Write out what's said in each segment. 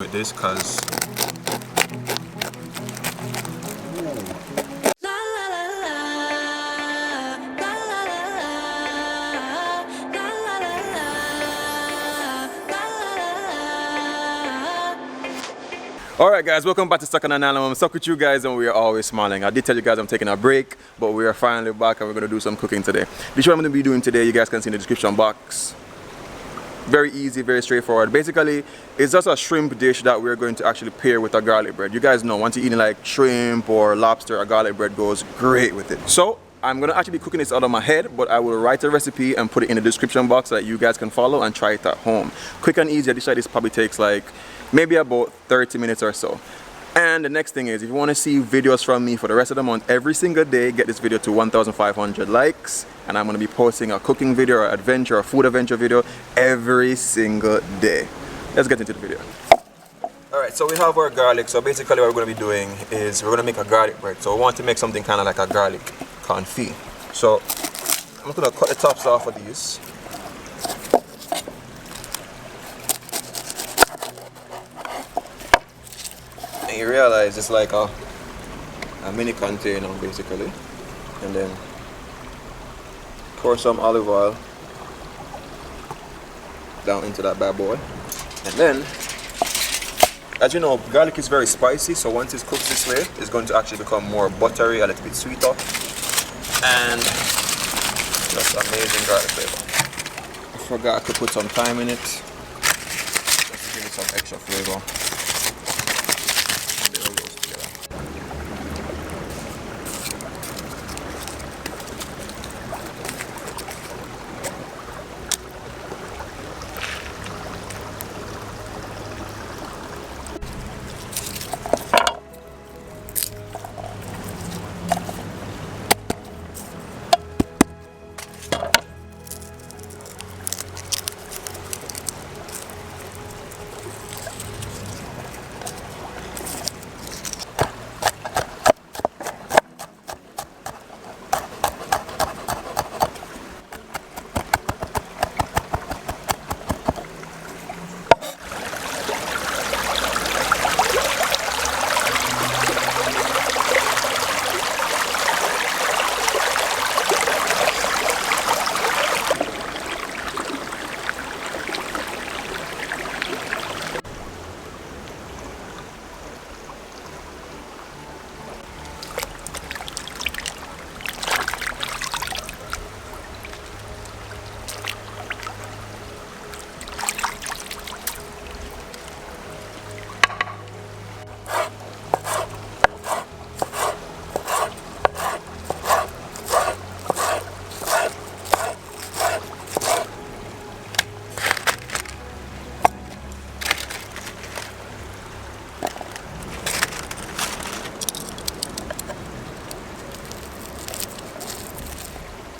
with this because Alright guys, welcome back to Stuck on an Island. I'm stuck with you guys and we are always smiling. I did tell you guys I'm taking a break, but we are finally back and we're going to do some cooking today. This is what I'm going to be doing today. You guys can see in the description box. Very easy, very straightforward. Basically, it's just a shrimp dish that we're going to actually pair with a garlic bread. You guys know, once you're eating like shrimp or lobster, a garlic bread goes great with it. So, I'm going to actually be cooking this out of my head, but I will write a recipe and put it in the description box so that you guys can follow and try it at home. Quick and easy. A dish like this probably takes like maybe about 30 minutes or so. And the next thing is, if you want to see videos from me for the rest of the month, every single day, get this video to 1,500 likes. And I'm going to be posting a cooking video or adventure or food adventure video every single day. Let's get into the video. Alright, so we have our garlic. So basically what we're going to be doing is we're going to make a garlic bread. So we want to make something kind of like a garlic confit. So I'm going to cut the tops off of these. And you realize it's like a mini container basically. And then pour some olive oil down into that bad boy. And then, as you know, garlic is very spicy, so once it's cooked this way, it's going to actually become more buttery, a little bit sweeter. And just amazing garlic flavor. I forgot I could put some thyme in it, just to give it some extra flavor.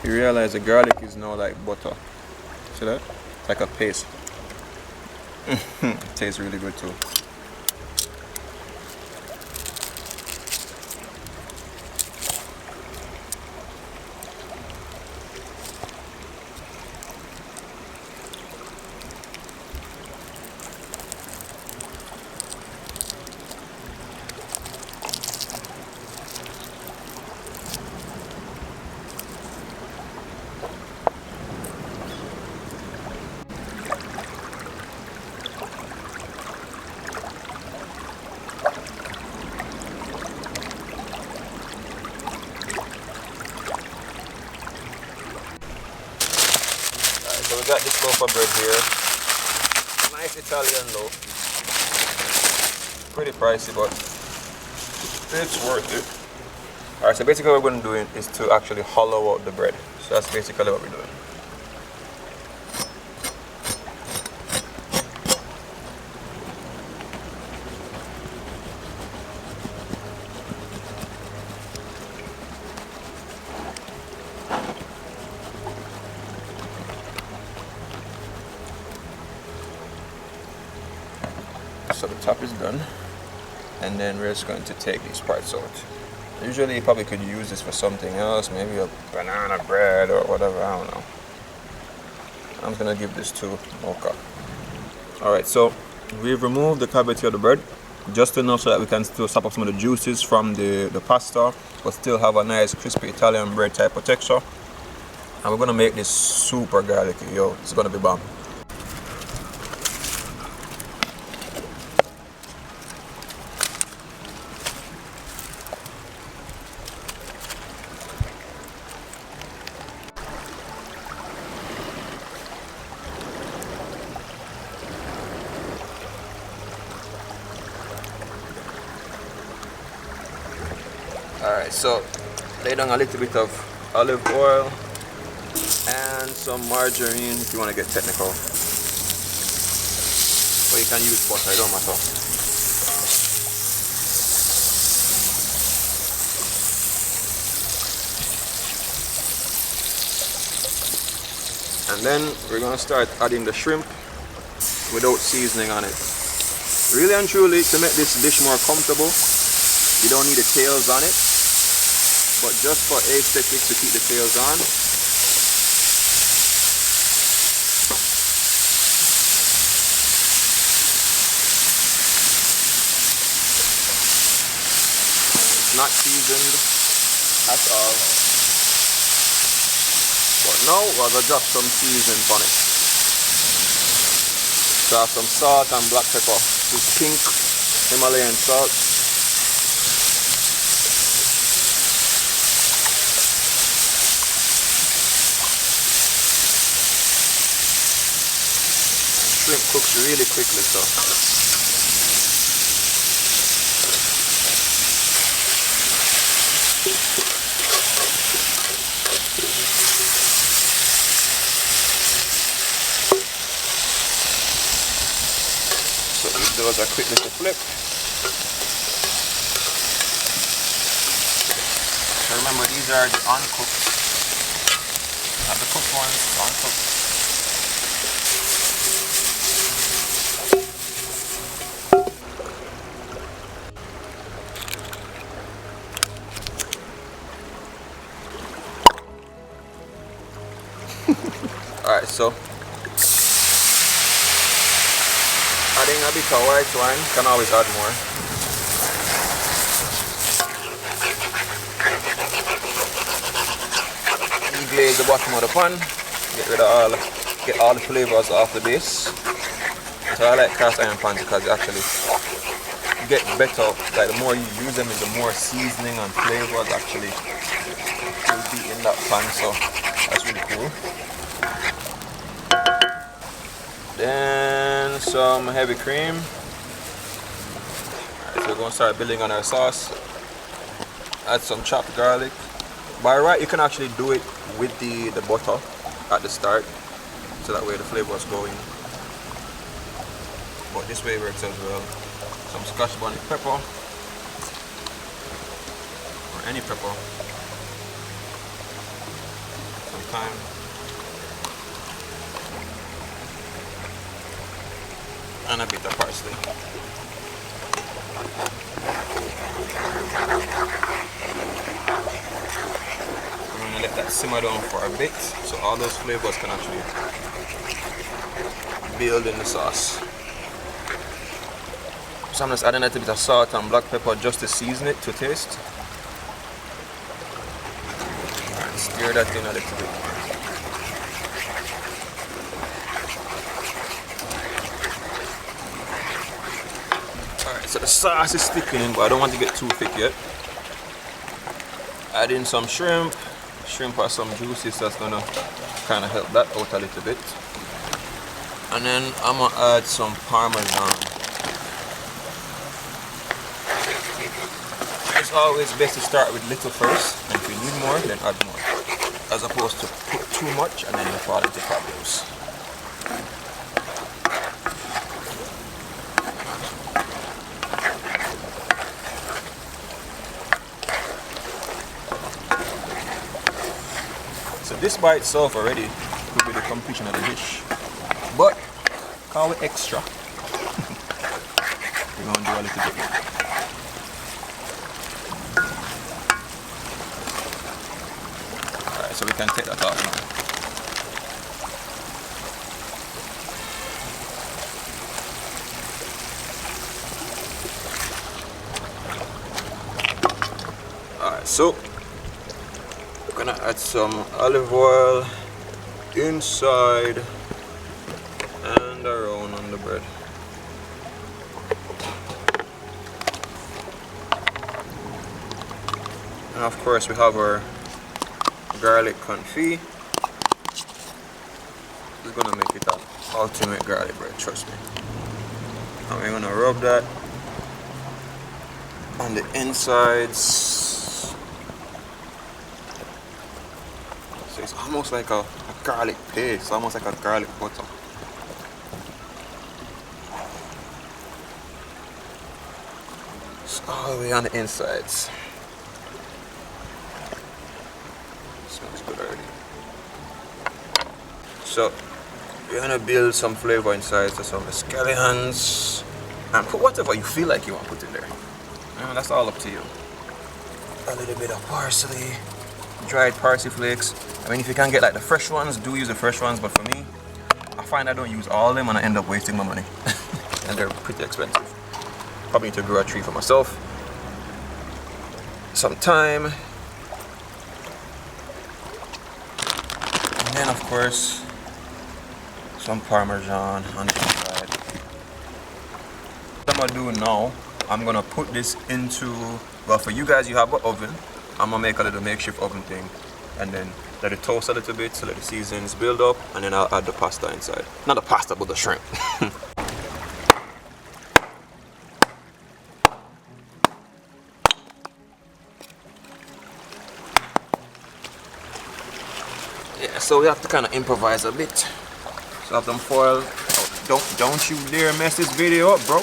You realize the garlic is now like butter. See that? It's like a paste. It tastes really good too. So we got this loaf of bread here. Nice Italian loaf. Pretty pricey, but it's worth it. Alright, so basically what we're going to do is to actually hollow out the bread. So that's basically what we're doing. So the top is done, and then we're just going to take these parts out. Usually you probably could use this for something else, maybe a banana bread or whatever, I don't know. I'm just gonna give this to Mocha. Alright, so We've removed the cavity of the bread just enough so that we can still sop up some of the juices from the pasta, but still have a nice crispy Italian bread type of texture. And we're gonna make this super garlicky, yo. It's gonna be bomb. Alright, so lay down a little bit of olive oil and some margarine if you want to get technical. Or you can use butter, it don't matter. And then we're going to start adding the shrimp without seasoning on it. Really and truly, to make this dish more comfortable, you don't need the tails on it, but just for aesthetics to keep the tails on. It's not seasoned at all. But now we're going to drop some seasoning on it. So I have some salt and black pepper. This pink Himalayan salt. Shrimp cooks really quickly, so give those a quick little flip. So remember, these are the uncooked, not the cooked ones, the uncooked. Alright, so adding a bit of white wine, can always add more. Deglaze the bottom of the pan, get all the flavors off the base. So I like cast iron pans because they actually get better. Like the more you use them, the more seasoning and flavors actually will be in that pan. So that's really cool. Then some heavy cream. So we're going to start building on our sauce. Add some chopped garlic. By right, you can actually do it with the butter at the start, so that way the flavors go in. But this way works as well. Some Scotch Bonnet pepper, or any pepper. Some thyme. And a bit of parsley. I'm going to let that simmer down for a bit so all those flavors can actually build in the sauce. So I'm just adding a little bit of salt and black pepper just to season it to taste. And stir that in a little bit. So the sauce is thickening, in, but I don't want to get too thick yet. Add in some shrimp. Shrimp has some juices, so that's gonna kind of help that out a little bit. And then I'm gonna add some Parmesan. It's always best to start with little first, and if you need more, then add more, as opposed to put too much and then you fall into problems. So this by itself already could be the completion of the dish, but call it extra. We're going to do a little bit more. Alright, so we can take that off now. So we're gonna add some olive oil inside and around on the bread. And of course we have our garlic confit. It's gonna make it an ultimate garlic bread, trust me. And we're gonna rub that on the insides. So it's almost like a garlic paste, almost like a garlic butter. It's all the way on the insides. Smells good already. So we're gonna build some flavor inside, so some scallions, and put whatever you feel like you want to put in there. That's all up to you. A little bit of parsley, dried parsley flakes. I mean, if you can get like the fresh ones, do use the fresh ones, but for me, I find I don't use all of them and I end up wasting my money. And they're pretty expensive. Probably need to grow a tree for myself. Some thyme. And then of course, some Parmesan on the inside. What I'm gonna do now, I'm gonna put this into, well, for you guys, you have an oven. I'm gonna make a little makeshift oven thing and then let it toast a little bit so let the seasonings build up, and then I'll add the pasta inside. Not the pasta, but the shrimp. Yeah, so we have to kind of improvise a bit. So I have them foil. Oh, don't you dare mess this video up, bro.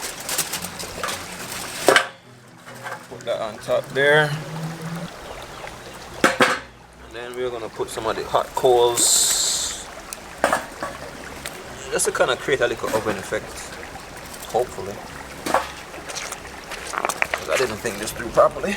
Put that on top there. And then we're gonna put some of the hot coals. Just to kind of create a little oven effect. Hopefully. Because I didn't think this through properly.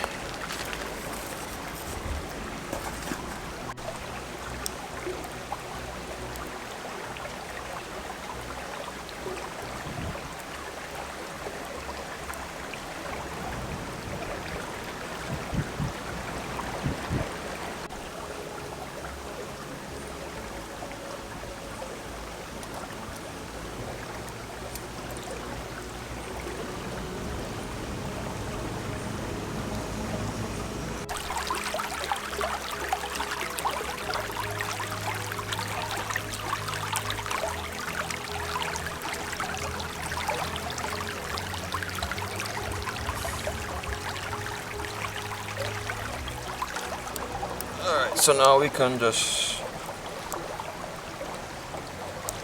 Alright, so now we can just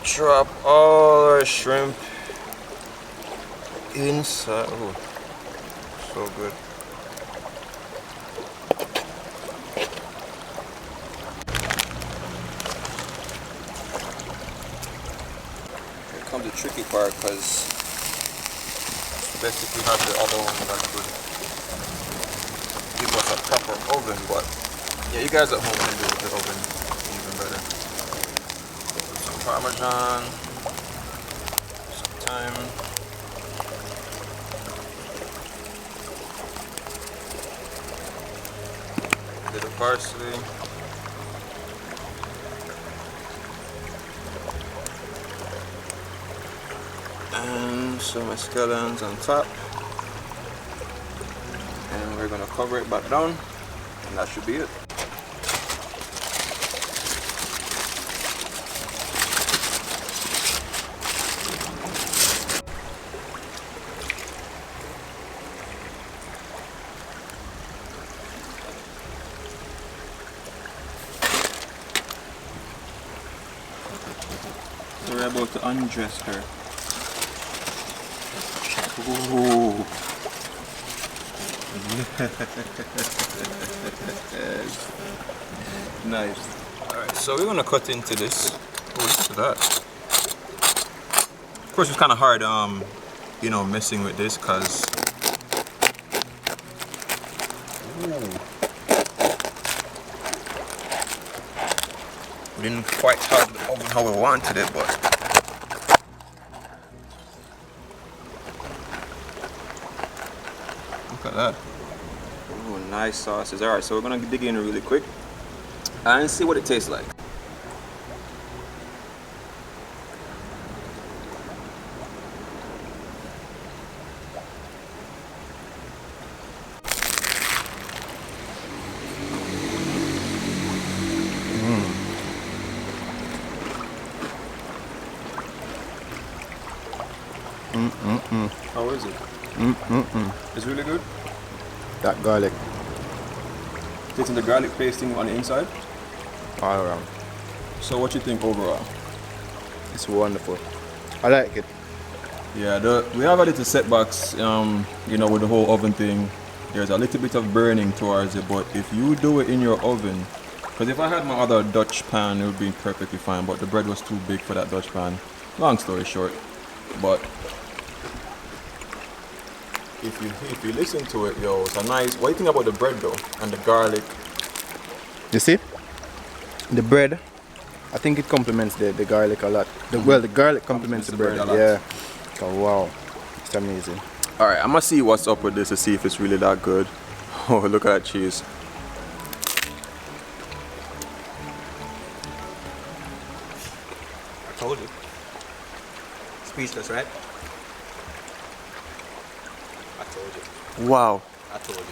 drop all our shrimp inside. Oh, so good. Here comes the tricky part, because it's best if you have the other one that could give us a proper oven, but yeah, you guys at home can do it with the oven even better. Some Parmesan, some thyme, a little parsley, and some scallions on top. And we're gonna cover it back down, and that should be it. So we're about to undress her. Ooh. Yes. Nice. Alright, so we're gonna cut into this. Oh, look at that. Of course, it's kind of hard, you know, messing with this, because we didn't quite have the oven how we wanted it, but look at that. Oh, nice sauces. All right, so we're gonna dig in really quick and see what it tastes like. How is it? It's really good. That garlic Tasting the garlic pasting on the inside. all around. So what you think overall? It's wonderful. I like it. Yeah, we have a little setbacks, you know, with the whole oven thing. There's a little bit of burning towards it, but if you do it in your oven, because if I had my other Dutch pan, it would be perfectly fine, but the bread was too big for that Dutch pan. Long story short, but if you listen to it, yo, it's a nice. What do you think about the bread though, and the garlic? You see? The bread, I think it complements the garlic a lot. Well, the garlic complements the bread. a lot. Yeah. So, wow. It's amazing. All right, I'm gonna see what's up with this to see if it's really that good. Oh, look at that cheese. I told you. Speechless, right? I told you. Wow. I told you.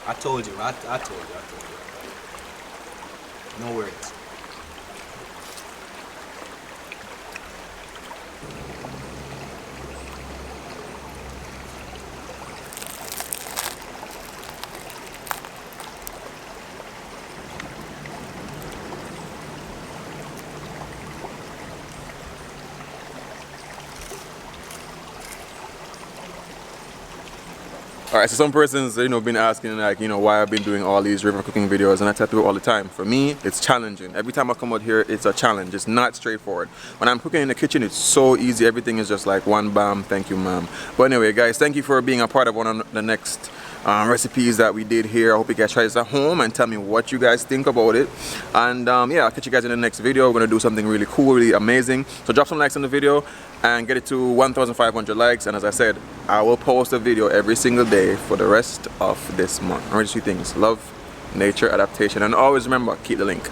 I told you. I told you. No words. All right, so some persons, you know, been asking like, you know, why I've been doing all these river cooking videos, and I tell people all the time, for me, it's challenging. Every time I come out here, it's a challenge. It's not straightforward. When I'm cooking in the kitchen, it's so easy. Everything is just like one bam, thank you, ma'am. But anyway, guys, thank you for being a part of one of the next recipes that we did here. I hope you guys try this at home and tell me what you guys think about it. And yeah, I'll catch you guys in the next video. We're gonna do something really cool, really amazing. So drop some likes on the video and get it to 1,500 likes. And as I said, I will post a video every single day for the rest of this month. Remember 3 things: love, nature, adaptation, and always remember, keep the link.